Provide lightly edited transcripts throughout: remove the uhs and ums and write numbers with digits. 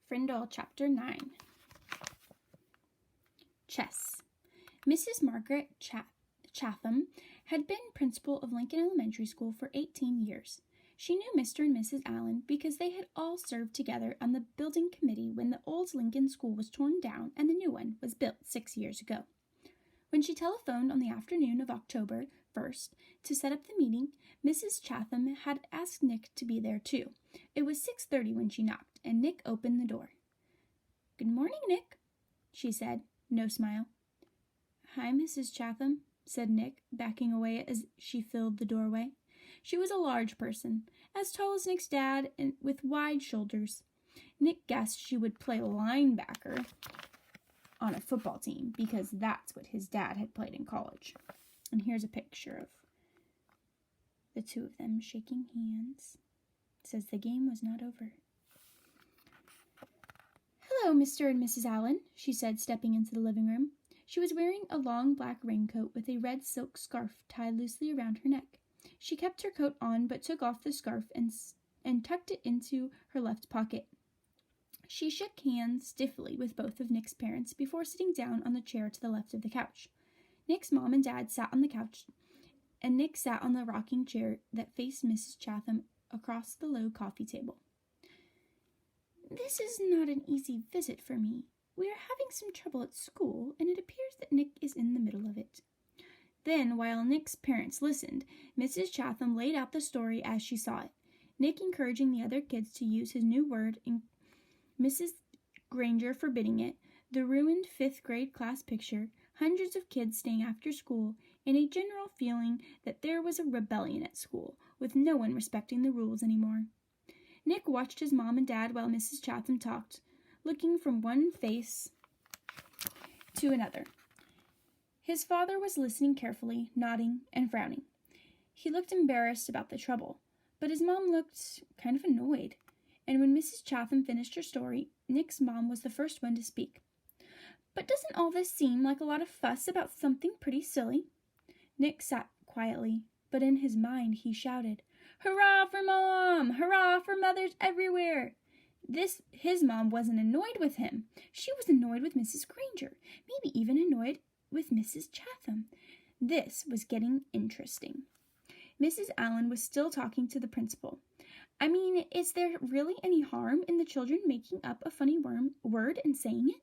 Frindle Chapter 9. Chess. Mrs. Margaret Chatham had been principal of Lincoln Elementary School for 18 years. She knew Mr. and Mrs. Allen because they had all served together on the building committee when the old Lincoln School was torn down and the new one was built 6 years ago. When she telephoned on the afternoon of October 1st to set up the meeting, Mrs. Chatham had asked Nick to be there too. It was 6:30 when she knocked, and Nick opened the door. "Good morning, Nick," she said, no smile. "Hi, Mrs. Chatham," said Nick, backing away as she filled the doorway. She was a large person, as tall as Nick's dad and with wide shoulders. Nick guessed she would play linebacker on a football team because that's what his dad had played in college. And here's a picture of the two of them shaking hands. It says the game was not over. "Hello, Mr. and Mrs. Allen," she said, stepping into the living room. She was wearing a long black raincoat with a red silk scarf tied loosely around her neck. She kept her coat on but took off the scarf and tucked it into her left pocket. She shook hands stiffly with both of Nick's parents before sitting down on the chair to the left of the couch. Nick's mom and dad sat on the couch, and Nick sat on the rocking chair that faced Mrs. Chatham across the low coffee table. "This is not an easy visit for me. We are having some trouble at school, and it appears that Nick is in the middle of it." Then, while Nick's parents listened, Mrs. Chatham laid out the story as she saw it, Nick encouraging the other kids to use his new word, Mrs. Granger forbidding it, the ruined 5th grade class picture, hundreds of kids staying after school, and a general feeling that there was a rebellion at school, with no one respecting the rules anymore. Nick watched his mom and dad while Mrs. Chatham talked, looking from one face to another. His father was listening carefully, nodding and frowning. He looked embarrassed about the trouble, but his mom looked kind of annoyed. And when Mrs. Chatham finished her story, Nick's mom was the first one to speak. "But doesn't all this seem like a lot of fuss about something pretty silly?" Nick sat quietly, but in his mind he shouted, "Hurrah for Mom! Hurrah for mothers everywhere!" His mom wasn't annoyed with him. She was annoyed with Mrs. Granger, maybe even annoyed with Mrs. Chatham. This was getting interesting. Mrs. Allen was still talking to the principal. "I mean, is there really any harm in the children making up a funny word and saying it?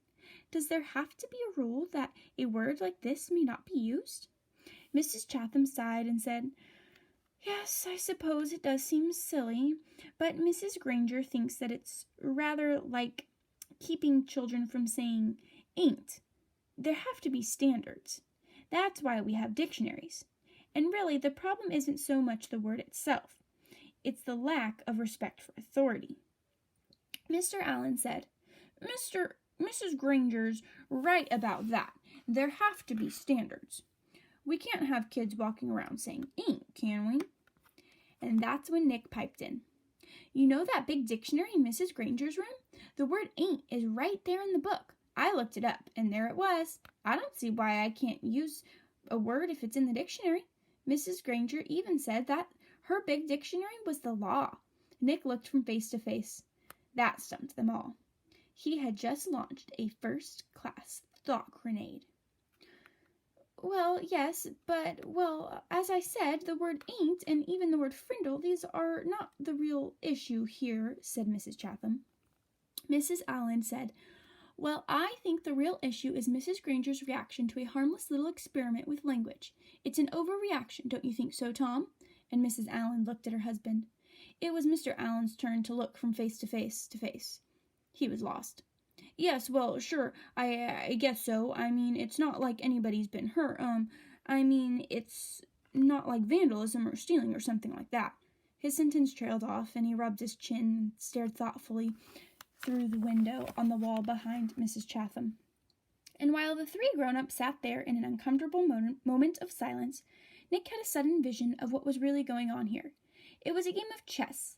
Does there have to be a rule that a word like this may not be used?" Mrs. Chatham sighed and said, "Yes, I suppose it does seem silly, but Mrs. Granger thinks that it's rather like keeping children from saying ain't. There have to be standards. That's why we have dictionaries. And really, the problem isn't so much the word itself. It's the lack of respect for authority." Mr. Allen said, Mrs. Granger's right about that. There have to be standards. We can't have kids walking around saying ain't, can we?" And that's when Nick piped in. "You know that big dictionary in Mrs. Granger's room? The word ain't is right there in the book. I looked it up, and there it was. I don't see why I can't use a word if it's in the dictionary. Mrs. Granger even said that her big dictionary was the law." Nick looked from face to face. That stumped them all. He had just launched a first-class thought grenade. "Well, yes, but, as I said, the word ain't and even the word frindle, these are not the real issue here," said Mrs. Chatham. Mrs. Allen said, "Well, I think the real issue is Mrs. Granger's reaction to a harmless little experiment with language. It's an overreaction, don't you think so, Tom?" And Mrs. Allen looked at her husband. It was Mr. Allen's turn to look from face to face to face. He was lost. "Yes, well, sure, I guess so. I mean, it's not like anybody's been hurt. It's not like vandalism or stealing or something like that." His sentence trailed off, and he rubbed his chin and stared thoughtfully through the window on the wall behind Mrs. Chatham. And while the three grown-ups sat there in an uncomfortable moment of silence, Nick had a sudden vision of what was really going on here. It was a game of chess.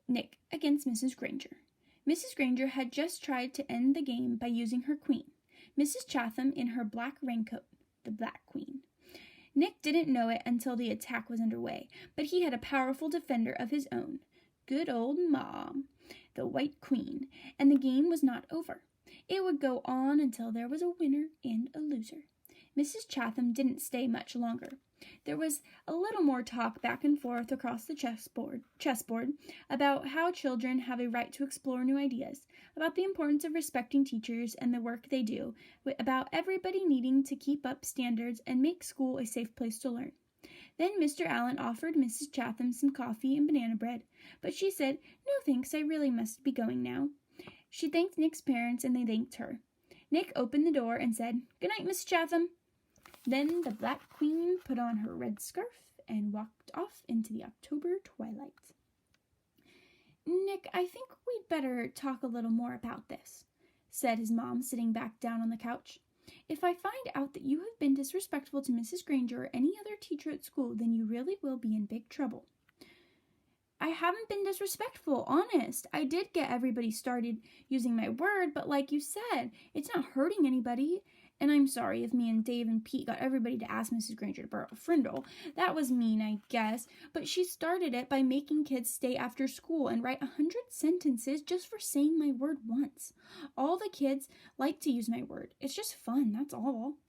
Nick against Mrs. Granger. Mrs. Granger had just tried to end the game by using her queen. Mrs. Chatham in her black raincoat, the Black Queen. Nick didn't know it until the attack was underway, but he had a powerful defender of his own. Good old Mom. the White Queen, and the game was not over. It would go on until there was a winner and a loser. Mrs. Chatham didn't stay much longer. There was a little more talk back and forth across the chessboard about how children have a right to explore new ideas, about the importance of respecting teachers and the work they do, about everybody needing to keep up standards and make school a safe place to learn. Then Mr. Allen offered Mrs. Chatham some coffee and banana bread, but she said, "No thanks, I really must be going now." She thanked Nick's parents, and they thanked her. Nick opened the door and said, "Good night, Miss Chatham." Then the Black Queen put on her red scarf and walked off into the October twilight. "Nick, I think we'd better talk a little more about this," said his mom, sitting back down on the couch. "If I find out that you have been disrespectful to Mrs. Granger or any other teacher at school, then you really will be in big trouble." "I haven't been disrespectful, honest. I did get everybody started using my word, but like you said, it's not hurting anybody. And I'm sorry if me and Dave and Pete got everybody to ask Mrs. Granger to borrow Frindle. That was mean, I guess, but she started it by making kids stay after school and write 100 sentences just for saying my word once. All the kids like to use my word. It's just fun, that's all."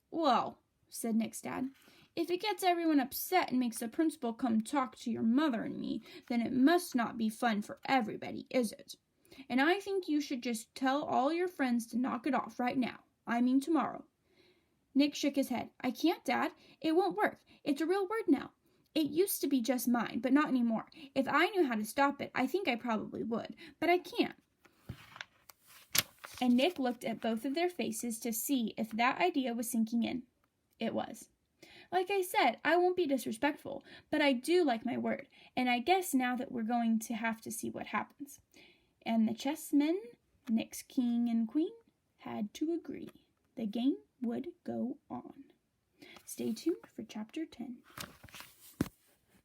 "Well," said Nick's dad, "if it gets everyone upset and makes the principal come talk to your mother and me, then it must not be fun for everybody, is it? And I think you should just tell all your friends to knock it off right now. I mean tomorrow." Nick shook his head. "I can't, Dad. It won't work. It's a real word now. It used to be just mine, but not anymore. If I knew how to stop it, I think I probably would, but I can't." And Nick looked at both of their faces to see if that idea was sinking in. It was. "Like I said, I won't be disrespectful, but I do like my word, and I guess now that we're going to have to see what happens." And the chessmen, Nick's king and queen, had to agree. The game would go on. Stay tuned for Chapter 10.